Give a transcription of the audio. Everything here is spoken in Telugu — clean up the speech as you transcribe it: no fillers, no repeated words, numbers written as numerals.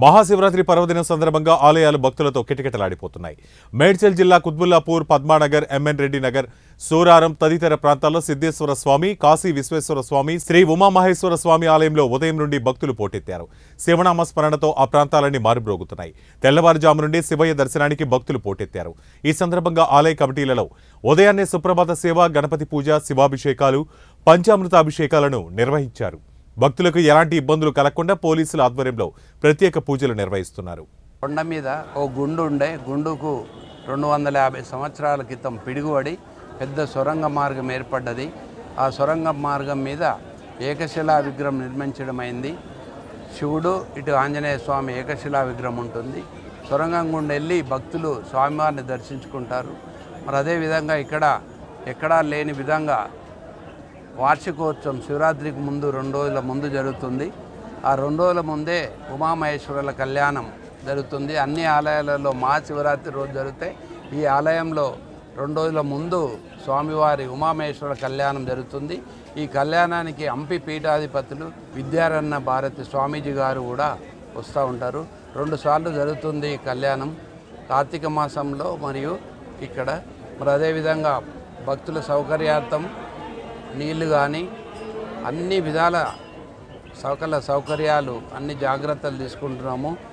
మహాశివరాత్రి పర్వదినం సందర్భంగా ఆలయాలు భక్తులతో కిటకిటలాడిపోతున్నాయి. మేడ్చల్ జిల్లా కుత్బుల్లాపూర్, పద్మానగర్, ఎంఎన్ రెడ్డి నగర్, సూరారం తదితర ప్రాంతాల్లో సిద్ధేశ్వర స్వామి, కాశీ విశ్వేశ్వర స్వామి, శ్రీ ఉమామహేశ్వర స్వామి ఆలయంలో ఉదయం నుండి భక్తులు పోటెత్తారు. శివనామ స్మరణతో ఆ ప్రాంతాలన్నీ మారుమ్రోగుతున్నాయి. తెల్లవారుజాము నుండి శివయ్య దర్శనానికి భక్తులు పోటెత్తారు. ఈ సందర్భంగా ఆలయ కమిటీలలో ఉదయాన్నే సుప్రభాత సేవ, గణపతి పూజ, శివాభిషేకాలు, పంచామృతాభిషేకాలను నిర్వహించారు. భక్తులకు ఎలాంటి ఇబ్బందులు కలగకుండా పోలీసుల ఆధ్వర్యంలో ప్రత్యేక పూజలు నిర్వహిస్తున్నారు. కొండ మీద ఓ గుండు ఉండే, గుండుకు 250 సంవత్సరాల క్రితం పిడుగుపడి పెద్ద సొరంగ మార్గం ఏర్పడ్డది. ఆ సొరంగ మార్గం మీద ఏకశిలా విగ్రహం నిర్మించడం అయింది. శివుడు, ఇటు ఆంజనేయ స్వామి ఏకశిలా విగ్రహం ఉంటుంది. సొరంగం గుండా వెళ్ళి భక్తులు స్వామివారిని దర్శించుకుంటారు. మరి అదేవిధంగా ఇక్కడ ఎక్కడా లేని విధంగా వార్షికోత్సవం శివరాత్రికి ముందు 2 రోజుల ముందు జరుగుతుంది. ఆ 2 రోజుల ముందే ఉమామహేశ్వరుల కళ్యాణం జరుగుతుంది. అన్ని ఆలయాలలో మహాశివరాత్రి రోజు జరిగితే ఈ ఆలయంలో 2 రోజుల ముందు స్వామివారి ఉమామహేశ్వర కళ్యాణం జరుగుతుంది. ఈ కళ్యాణానికి హంపి పీఠాధిపతులు విద్యారణ్య భారతి స్వామీజీ గారు కూడా వస్తూ ఉంటారు. 2 సార్లు జరుగుతుంది ఈ కళ్యాణం కార్తీక మాసంలో. మరియు ఇక్కడ మరి అదేవిధంగా భక్తుల సౌకర్యార్థం నీళ్లు కానీ అన్ని విధాల సకల సౌకర్యాలు, అన్ని జాగ్రత్తలు తీసుకుంటున్నాము.